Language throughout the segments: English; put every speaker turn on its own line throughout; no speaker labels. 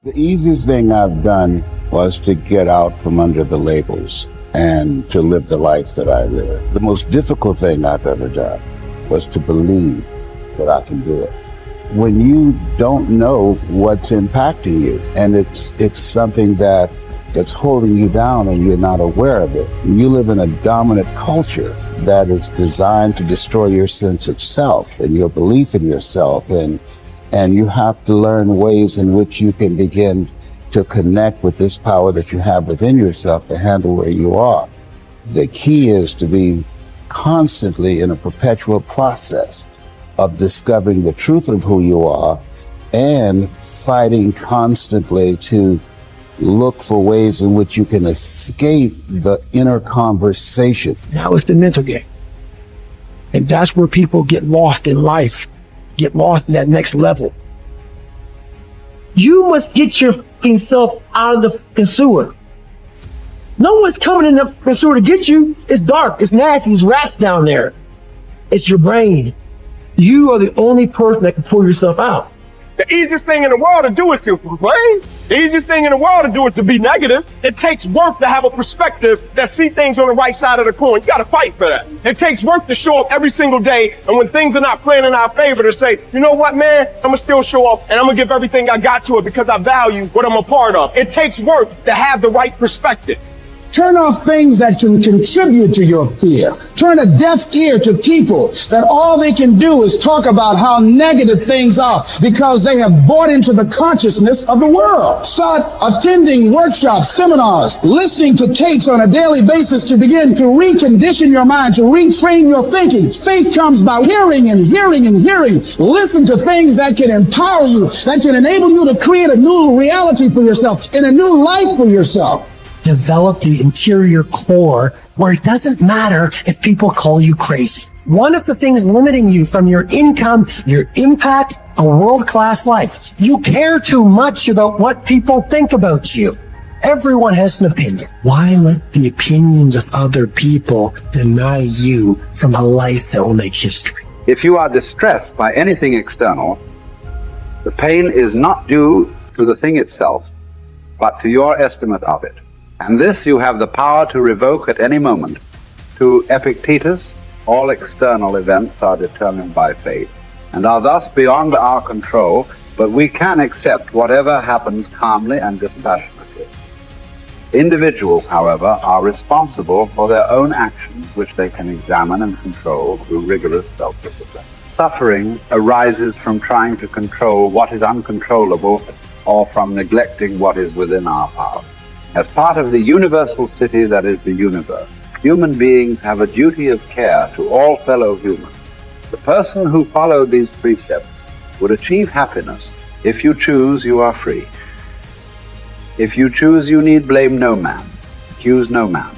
The easiest thing I've done was to get out from under the labels and to live the life that I live. The most difficult thing I've ever done was to believe that I can do it. When you don't know what's impacting you and it's something that's holding you down and you're not aware of it, you live in a dominant culture that is designed to destroy your sense of self and your belief in yourself, and you have to learn ways in which you can begin to connect with this power that you have within yourself to handle where you are. The key is to be constantly in a perpetual process of discovering the truth of who you are and fighting constantly to look for ways in which you can escape the inner conversation.
Now it's the mental game. And that's where people get lost in life, get lost in that next level. You must get your fucking self out of the fucking sewer. No one's coming in the fucking sewer to get you. It's dark, it's nasty, there's rats down there. It's your brain. You are the only person that can pull yourself out.
The easiest thing in the world to do is to complain. The easiest thing in the world to do is to be negative. It takes work to have a perspective that see things on the right side of the coin. You gotta fight for that. It takes work to show up every single day, and when things are not playing in our favor, to say, you know what, man, I'm gonna still show up and I'm gonna give everything I got to it because I value what I'm a part of. It takes work to have the right perspective.
Turn off things that can contribute to your fear. Turn a deaf ear to people that all they can do is talk about how negative things are because they have bought into the consciousness of the world. Start attending workshops, seminars, listening to tapes on a daily basis to begin to recondition your mind, to retrain your thinking. Faith comes by hearing and hearing and hearing. Listen to things that can empower you, that can enable you to create a new reality for yourself and a new life for yourself.
Develop the interior core where it doesn't matter if people call you crazy. One of the things limiting you from your income, your impact, a world-class life. You care too much about what people think about you. Everyone has an opinion. Why let the opinions of other people deny you from a life that will make history?
If you are distressed by anything external, the pain is not due to the thing itself, but to your estimate of it. And this you have the power to revoke at any moment. To Epictetus, all external events are determined by fate and are thus beyond our control, but we can accept whatever happens calmly and dispassionately. Individuals, however, are responsible for their own actions, which they can examine and control through rigorous self-discipline. Suffering arises from trying to control what is uncontrollable or from neglecting what is within our power. As part of the universal city that is the universe, human beings have a duty of care to all fellow humans. The person who followed these precepts would achieve happiness. If you choose, you are free. If you choose, you need blame no man, accuse no man.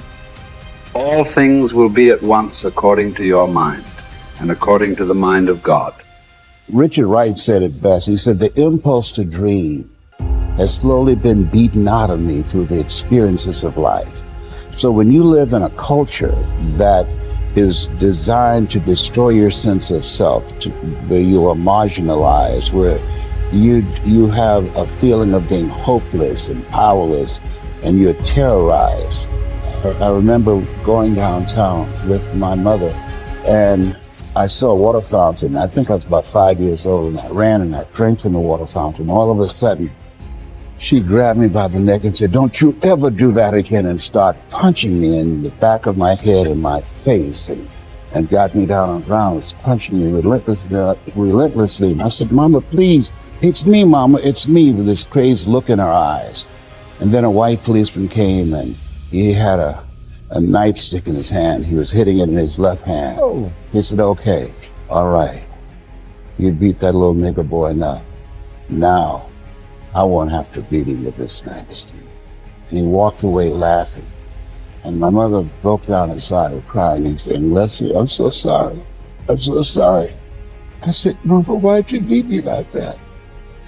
All things will be at once according to your mind and according to the mind of God.
Richard Wright said it best. He said, the impulse to dream has slowly been beaten out of me through the experiences of life. So when you live in a culture that is designed to destroy your sense of self, where you are marginalized, where you have a feeling of being hopeless and powerless, and you're terrorized. I remember going downtown with my mother, and I saw a water fountain. I think I was about 5 years old, and I ran and I drank from the water fountain. All of a sudden, she grabbed me by the neck and said, "Don't you ever do that again," and started punching me in the back of my head and my face, and got me down on the ground. Was punching me relentlessly. And I said, "Mama, please, it's me, Mama, it's me," with this crazed look in her eyes. And then a white policeman came, and he had a nightstick in his hand. He was hitting it in his left hand. Oh. He said, "Okay, all right. You beat that little nigger boy enough. Now, I won't have to beat him with this nightstick." And he walked away laughing. And my mother broke down and started crying and saying, "Leslie, I'm so sorry. I'm so sorry." I said, "Mama, why'd you beat me like that?"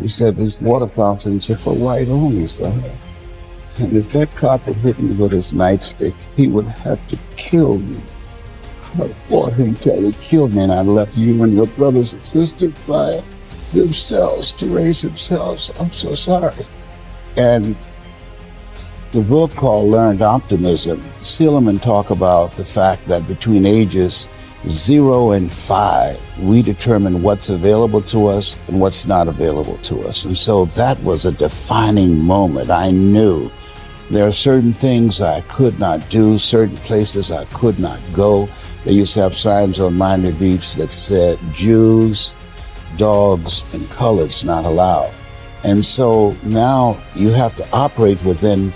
He said, "This water fountains are for white only, son. And if that cop had hit me with his nightstick, he would have to kill me. I fought him till he killed me, and I left you and your brothers and sisters by themselves to raise themselves. I'm so sorry." And the book called Learned Optimism, Seligman talk about the fact that between ages 0 and 5, we determine what's available to us and what's not available to us. And so that was a defining moment. I knew there are certain things I could not do, certain places I could not go. They used to have signs on Miami Beach that said Jews, dogs, and coloreds not allowed. And so now you have to operate within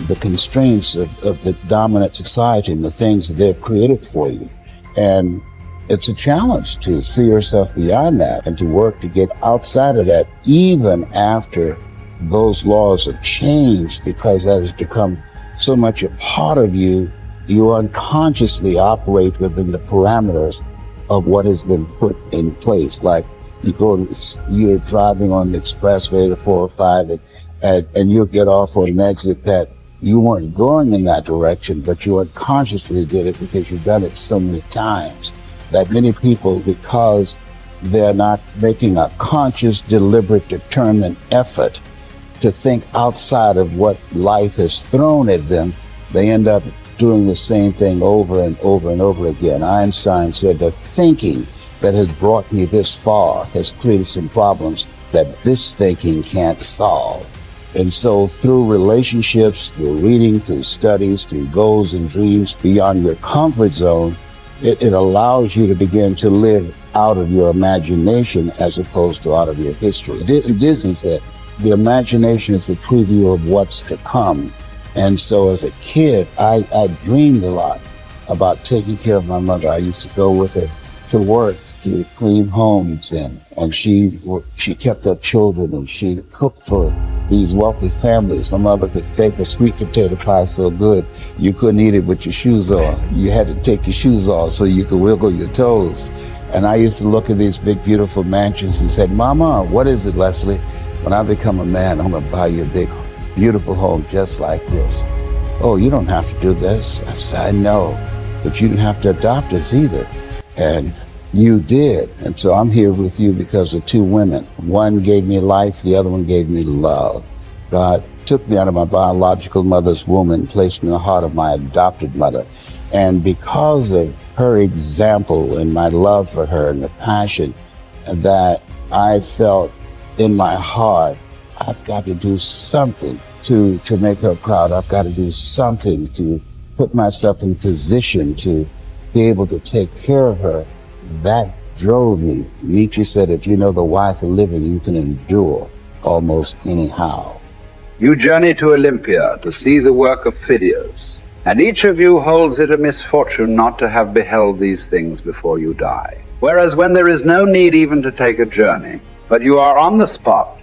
the constraints of the dominant society and the things that they've created for you. And it's a challenge to see yourself beyond that and to work to get outside of that, even after those laws have changed, because that has become so much a part of you. You unconsciously operate within the parameters of what has been put in place. Like you're driving on the expressway, the 405, and you'll get off on an exit that you weren't going in that direction, but you unconsciously did it because you've done it so many times that many people, because they're not making a conscious, deliberate, determined effort to think outside of what life has thrown at them, they end up doing the same thing over and over and over again. Einstein said that thinking that has brought me this far has created some problems that this thinking can't solve. And so through relationships, through reading, through studies, through goals and dreams beyond your comfort zone, it allows you to begin to live out of your imagination as opposed to out of your history. Disney said, the imagination is a preview of what's to come. And so as a kid, I dreamed a lot about taking care of my mother. I used to go with her to work to clean homes, and she kept up children, and she cooked for these wealthy families. My mother could bake a sweet potato pie so good you couldn't eat it with your shoes on. You had to take your shoes off so you could wiggle your toes. And I used to look at these big, beautiful mansions and said, Mama, what is it, Leslie? When I become a man, I'm gonna buy you a big, beautiful home just like this. Oh, you don't have to do this. I said, I know, but you didn't have to adopt us either. And you did. And so I'm here with you because of two women. One gave me life, the other one gave me love. God took me out of my biological mother's womb and placed me in the heart of my adopted mother. And because of her example and my love for her and the passion that I felt in my heart, I've got to do something to make her proud. I've got to do something to put myself in position to be able to take care of her. That drove me. Nietzsche said, if you know the why for living, you can endure almost anyhow.
You journey to Olympia to see the work of Phidias, and each of you holds it a misfortune not to have beheld these things before you die. Whereas when there is no need even to take a journey, but you are on the spot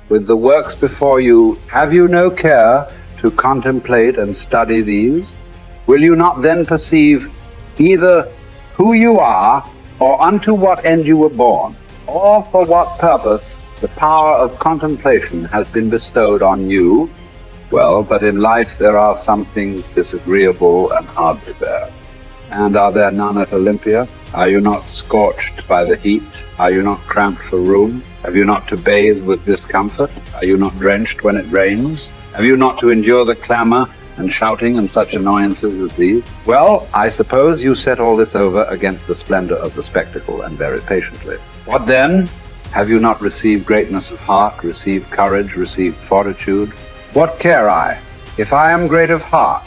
with the works before you, have you no care to contemplate and study these? Will you not then perceive either who you are, or unto what end you were born, or for what purpose the power of contemplation has been bestowed on you? Well, but in life there are some things disagreeable and hard to bear. And are there none at Olympia? Are you not scorched by the heat? Are you not cramped for room? Have you not to bathe with discomfort? Are you not drenched when it rains? Have you not to endure the clamor and shouting and such annoyances as these? Well, I suppose you set all this over against the splendor of the spectacle, and bear it patiently. What then? Have you not received greatness of heart, received courage, received fortitude? What care I, if I am great of heart,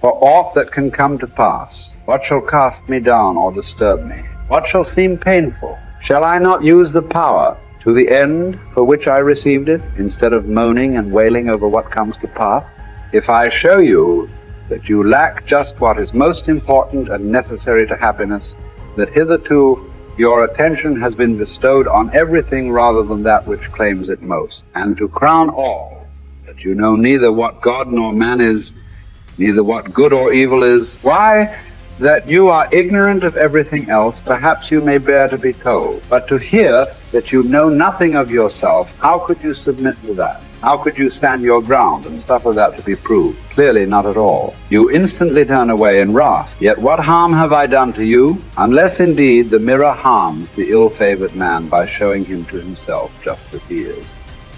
for aught that can come to pass? What shall cast me down or disturb me? What shall seem painful? Shall I not use the power to the end for which I received it, instead of moaning and wailing over what comes to pass? If I show you that you lack just what is most important and necessary to happiness, that hitherto your attention has been bestowed on everything rather than that which claims it most, and to crown all, that you know neither what God nor man is, neither what good or evil is, why, that you are ignorant of everything else, perhaps you may bear to be told. But to hear that you know nothing of yourself, how could you submit to that? How could you stand your ground and suffer that to be proved? Clearly not at all. You instantly turn away in wrath. Yet what harm have I done to you? Unless indeed the mirror harms the ill-favored man by showing him to himself just as he is.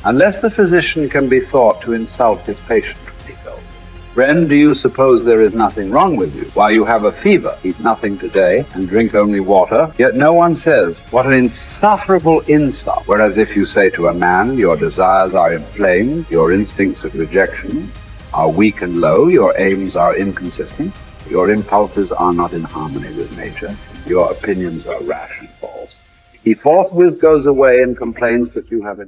unless the physician can be thought to insult his patient when he tells him, "Friend, do you suppose there is nothing wrong with you? Why, you have a fever, eat nothing today, and drink only water." Yet no one says, "What an insufferable insult." Whereas if you say to a man, "Your desires are inflamed, your instincts of rejection are weak and low, your aims are inconsistent, your impulses are not in harmony with nature, your opinions are rash and false," he forthwith goes away and complains that you have